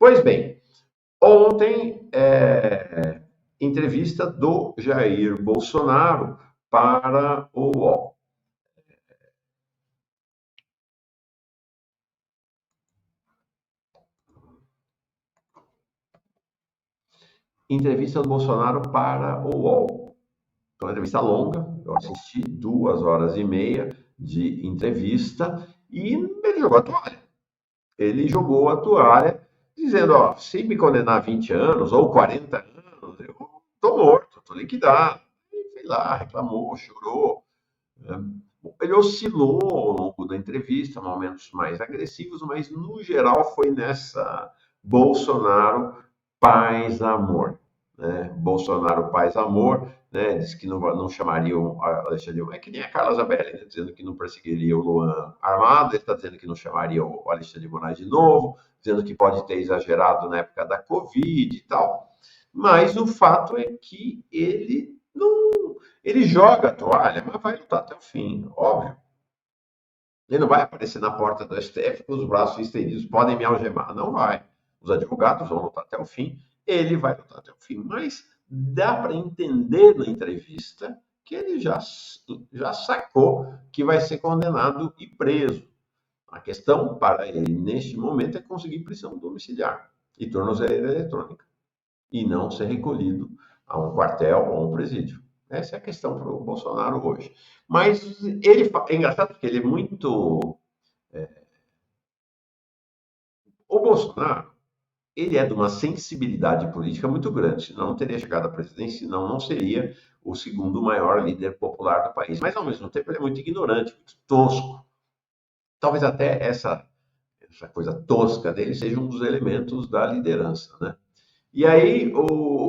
Pois bem, ontem, entrevista do Jair Bolsonaro para o UOL. Entrevista do Bolsonaro para o UOL. Então, uma entrevista longa, eu assisti 2 horas e meia de entrevista e ele jogou a toalha. Ele jogou a toalha dizendo, ó, se me condenar a 20 anos ou 40 anos, eu tô morto, tô liquidado. E foi lá, reclamou, chorou. Né? Ele oscilou ao longo da entrevista, momentos mais agressivos, mas no geral foi nessa Bolsonaro paz amor, né? Bolsonaro paz amor, né? Diz que não chamariam a Alexandre de Moraes, é que nem a Carla Zambelli, né? Dizendo que não perseguiria o Luan armado, ele está dizendo que não chamaria o Alexandre de Moraes de novo, dizendo que pode ter exagerado na época da Covid e tal. Mas o fato é que ele não ele joga a toalha, mas vai lutar até o fim, óbvio. Ele não vai aparecer na porta do STF com os braços estendidos, podem me algemar. Não vai. Os advogados vão lutar até o fim, ele vai lutar até o fim. Mas dá para entender na entrevista que ele já sacou que vai ser condenado e preso. A questão para ele, neste momento, é conseguir prisão domiciliar e tornozeleira eletrônica e não ser recolhido a um quartel ou a um presídio. Essa é a questão para o Bolsonaro hoje. Mas é engraçado porque ele é muito. O Bolsonaro, ele é de uma sensibilidade política muito grande, senão não teria chegado à presidência, senão não seria o segundo maior líder popular do país. Mas, ao mesmo tempo, ele é muito ignorante, muito tosco. Talvez até essa coisa tosca dele seja um dos elementos da liderança, né? E aí,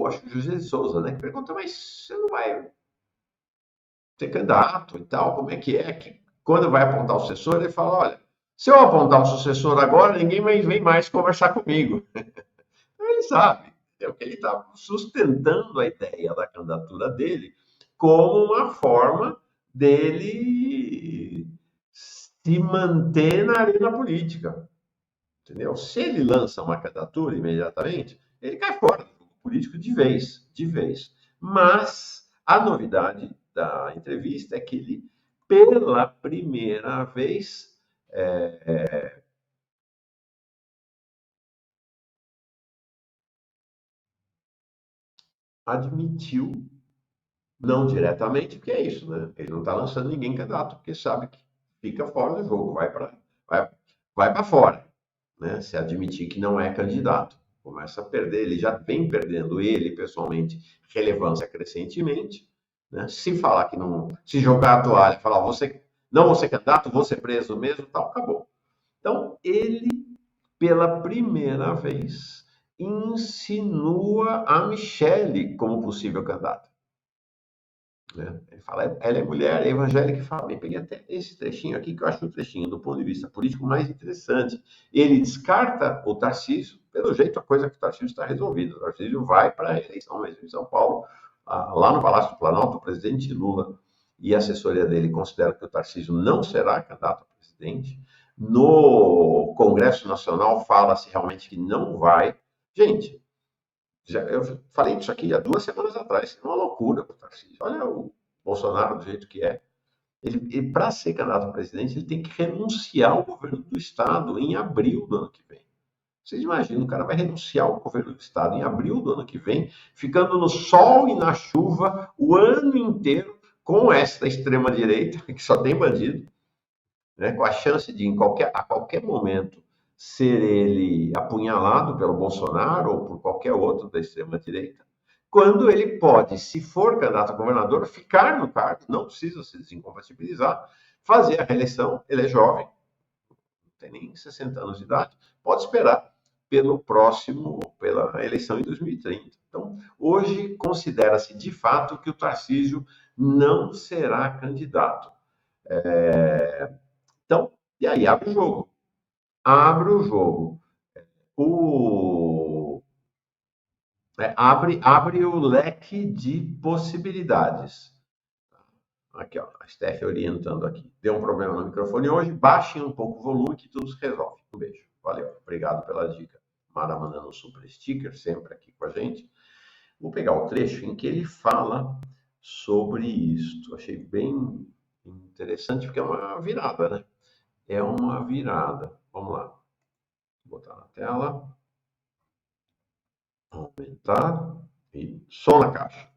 acho que o José de Souza, né, que pergunta, mas você não vai ser candidato e tal, como é que é? Que, quando vai apontar o sucessor, ele fala, olha, se eu apontar um sucessor agora, ninguém vem mais conversar comigo. Então, ele sabe, é o que ele está sustentando a ideia da candidatura dele como uma forma dele se manter na arena política, entendeu? Se ele lança uma candidatura imediatamente, ele cai fora do jogo político de vez, de vez. Mas a novidade da entrevista é que ele, pela primeira vez, admitiu, não diretamente, porque é isso, né? Ele não está lançando ninguém candidato, porque sabe que fica fora do jogo, vai, vai para fora, né? Se admitir que não é candidato. Começa a perder, ele já vem perdendo ele, pessoalmente, relevância crescentemente, né? Se falar que não, se jogar a toalha, falar, você não vou ser candidato, vou ser preso mesmo, tal, acabou. Então, ele, pela primeira vez, insinua a Michele como possível candidata. Né? Ele fala, ela é mulher, é evangélica e fala, bem, peguei até esse trechinho aqui que eu acho o trechinho do ponto de vista político mais interessante. Ele descarta o Tarcísio, pelo jeito a coisa que o Tarcísio está resolvida. O Tarcísio vai para a eleição mesmo em São Paulo, lá no Palácio do Planalto, o presidente Lula e a assessoria dele consideram que o Tarcísio não será candidato a presidente. No Congresso Nacional fala-se realmente que não vai. Gente, eu falei disso aqui há 2 semanas atrás. É uma loucura para o Tarcísio. Olha o Bolsonaro do jeito que é. Ele para ser candidato a presidente, ele tem que renunciar ao governo do Estado em abril do ano que vem. Vocês imaginam, o cara vai renunciar ao governo do Estado em abril do ano que vem, ficando no sol e na chuva o ano inteiro com essa extrema-direita, que só tem bandido, né, com a chance de, a qualquer momento, ser ele apunhalado pelo Bolsonaro ou por qualquer outro da extrema-direita, quando ele pode, se for candidato a governador, ficar no cargo, não precisa se desincompatibilizar, fazer a reeleição, ele é jovem, não tem nem 60 anos de idade, pode esperar pela eleição em 2030. Então, hoje considera-se de fato que o Tarcísio não será candidato. Então, e aí abre o jogo. Abre o jogo. O, abre o leque de possibilidades. Aqui, ó, a Steph orientando aqui. Deu um problema no microfone hoje, baixem um pouco o volume que tudo se resolve. Um beijo. Valeu. Obrigado pela dica. Mara mandando um super sticker, sempre aqui com a gente. Vou pegar o trecho em que ele fala sobre isto. Achei bem interessante, porque é uma virada, né? É uma virada. Vamos lá. Vou botar na tela. Aumentar. E som na caixa.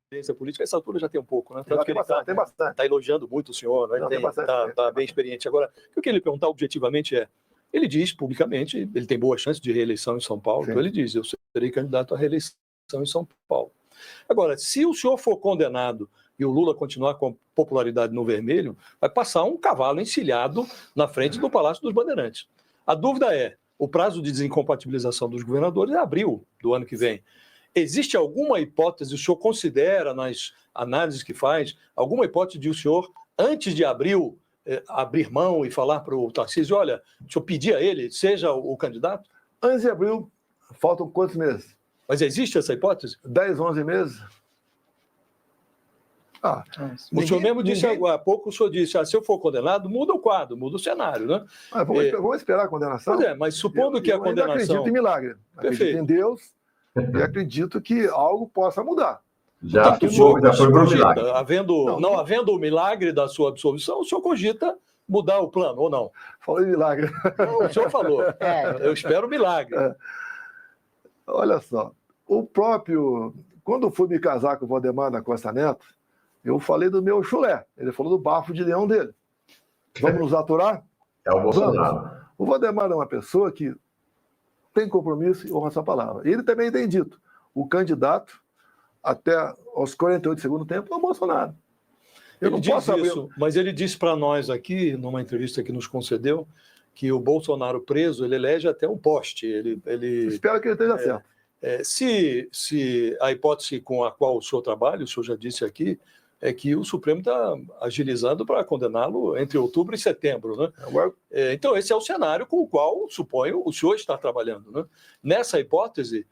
Experiência política, essa altura já tem um pouco, né? Já Tanto que tem ele bastante, tem bastante. está elogiando muito o senhor, né? Não, tem bastante, Tá tem bem experiente. Agora, o que eu queria lhe perguntar objetivamente é, ele diz publicamente, ele tem boa chance de reeleição em São Paulo, Sim. então ele diz, eu serei candidato à reeleição em São Paulo. Agora, se o senhor for condenado e o Lula continuar com popularidade no vermelho, vai passar um cavalo encilhado na frente do Palácio dos Bandeirantes. A dúvida é, o prazo de desincompatibilização dos governadores é abril do ano que vem. Existe alguma hipótese, o senhor considera nas análises que faz, alguma hipótese de o senhor, antes de abril, abrir mão e falar para o Tarcísio, olha, o senhor pedir a ele, seja o candidato? Antes de abril, faltam quantos meses? Mas existe essa hipótese? 10, 11 meses? O senhor mesmo disse há pouco, o senhor disse, se eu for condenado, muda o quadro, muda o cenário, né? Vamos esperar a condenação? Pois é, mas supondo que a condenação... Eu acredito em milagre, acredito em Deus e acredito que algo possa mudar. Já o senhor foi por milagre. Não havendo o milagre da sua absolvição, o senhor cogita mudar o plano, ou não? Falei milagre. Não, o senhor falou. Eu espero o milagre. Olha só, quando eu fui me casar com o Valdemar da Costa Neto, eu falei do meu chulé. Ele falou do bafo de leão dele. Vamos nos aturar? É o Bolsonaro. Vamos. O Valdemar é uma pessoa que tem compromisso e honra sua palavra. E ele também tem dito, o candidato até aos 48 do segundo tempo é o Bolsonaro. Ele diz isso, mas ele disse para nós aqui, numa entrevista que nos concedeu, que o Bolsonaro preso, ele elege até um poste. Espero que ele esteja certo. Se a hipótese com a qual o senhor trabalha, o senhor já disse aqui, é que o Supremo está agilizando para condená-lo entre outubro e setembro, né? Então, esse é o cenário com o qual, suponho, o senhor está trabalhando, né? Nessa hipótese,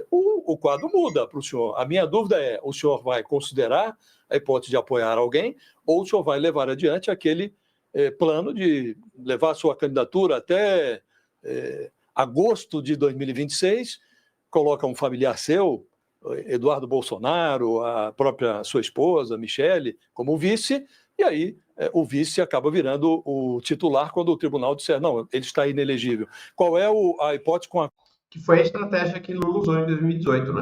o quadro muda para o senhor. A minha dúvida é, o senhor vai considerar a hipótese de apoiar alguém ou o senhor vai levar adiante aquele plano de levar a sua candidatura até agosto de 2026, coloca um familiar seu, Eduardo Bolsonaro, a própria sua esposa, Michele, como vice, e aí o vice acaba virando o titular quando o tribunal disser, não, ele está inelegível. Qual é a hipótese com a... Que foi a estratégia que Lula usou em 2018, né?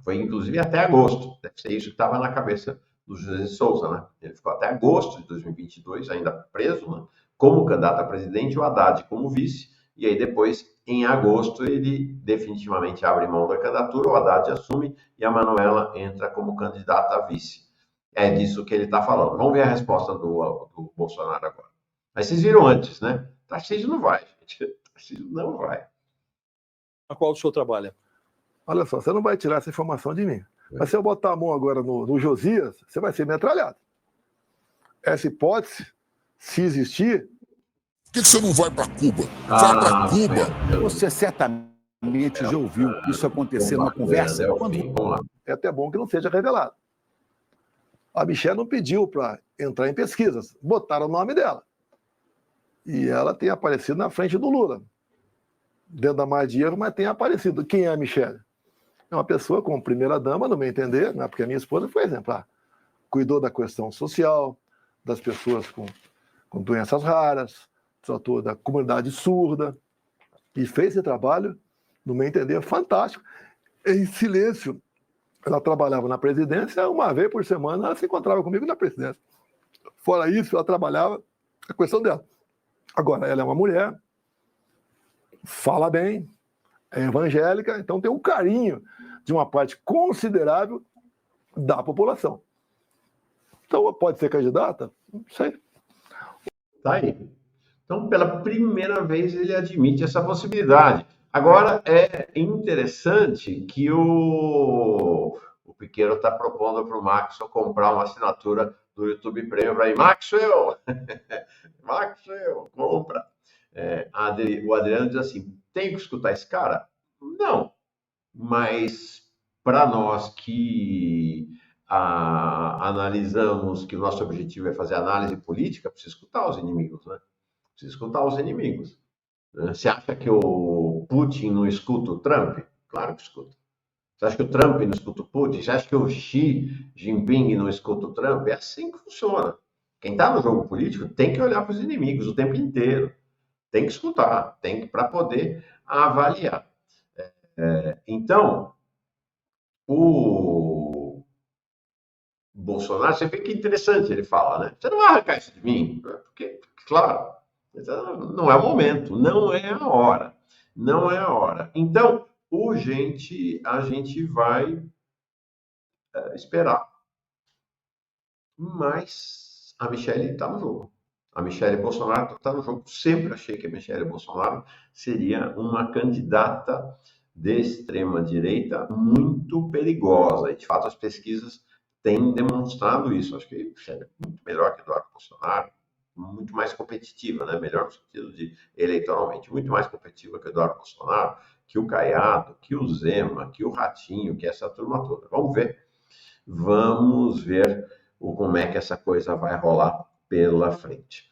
Foi, inclusive, até agosto. Deve ser isso que estava na cabeça do José de Souza, né? Ele ficou até agosto de 2022, ainda preso, né? Como candidato a presidente, o Haddad como vice, e aí depois, em agosto, ele definitivamente abre mão da candidatura, o Haddad assume e a Manuela entra como candidata a vice. É disso que ele está falando. Vamos ver a resposta do Bolsonaro agora. Mas vocês viram antes, né? Tarcísio não vai, gente. Tarcísio não vai. A qual o senhor trabalha? Olha só, você não vai tirar essa informação de mim. Mas se eu botar a mão agora no Josias, você vai ser metralhado. Essa hipótese, se existir... Por que você não vai para Cuba? Vai para Cuba. Você certamente já ouviu isso acontecer numa conversa. É até bom que não seja revelado. A Michelle não pediu para entrar em pesquisas. Botaram o nome dela. E ela tem aparecido na frente do Lula. Dentro da margem de erro, mas tem aparecido. Quem é a Michelle? É uma pessoa como primeira-dama, no meu entender, né? Porque a minha esposa foi exemplar. Cuidou da questão social, das pessoas com doenças raras, tratou da comunidade surda, e fez esse trabalho, no meu entender, fantástico. Em silêncio, ela trabalhava na presidência, uma vez por semana ela se encontrava comigo na presidência. Fora isso, ela trabalhava a questão dela. Agora, ela é uma mulher, fala bem, é evangélica, então tem um carinho de uma parte considerável da população. Então, pode ser candidata? Não sei. Tá aí. Então, pela primeira vez, ele admite essa possibilidade. Agora, é interessante que o Piqueiro está propondo para o Maxwell comprar uma assinatura do YouTube Premium para ir. Maxwell, compra. O Adriano diz assim, tem que escutar esse cara? Não. Mas, para nós que analisamos que o nosso objetivo é fazer análise política, precisa escutar os inimigos, né? Precisa escutar os inimigos. Você acha que o Putin não escuta o Trump? Claro que escuta. Você acha que o Trump não escuta o Putin? Você acha que o Xi Jinping não escuta o Trump? É assim que funciona. Quem está no jogo político tem que olhar para os inimigos o tempo inteiro. Tem que escutar, tem que para poder avaliar. Então, o Bolsonaro, você vê que interessante ele fala, né? Você não vai arrancar isso de mim, porque, claro, não é o momento, não é a hora, não é a hora. Então, a gente vai esperar. Mas a Michelle está no jogo. A Michelle Bolsonaro está no jogo. Sempre achei que a Michelle Bolsonaro seria uma candidata de extrema-direita muito perigosa. E, de fato, as pesquisas têm demonstrado isso. Acho que a Michelle é muito melhor que Eduardo Bolsonaro, muito mais competitiva, né? Melhor no sentido de eleitoralmente, muito mais competitiva que o Eduardo Bolsonaro, que o Caiado, que o Zema, que o Ratinho, que essa turma toda. Vamos ver como é que essa coisa vai rolar pela frente.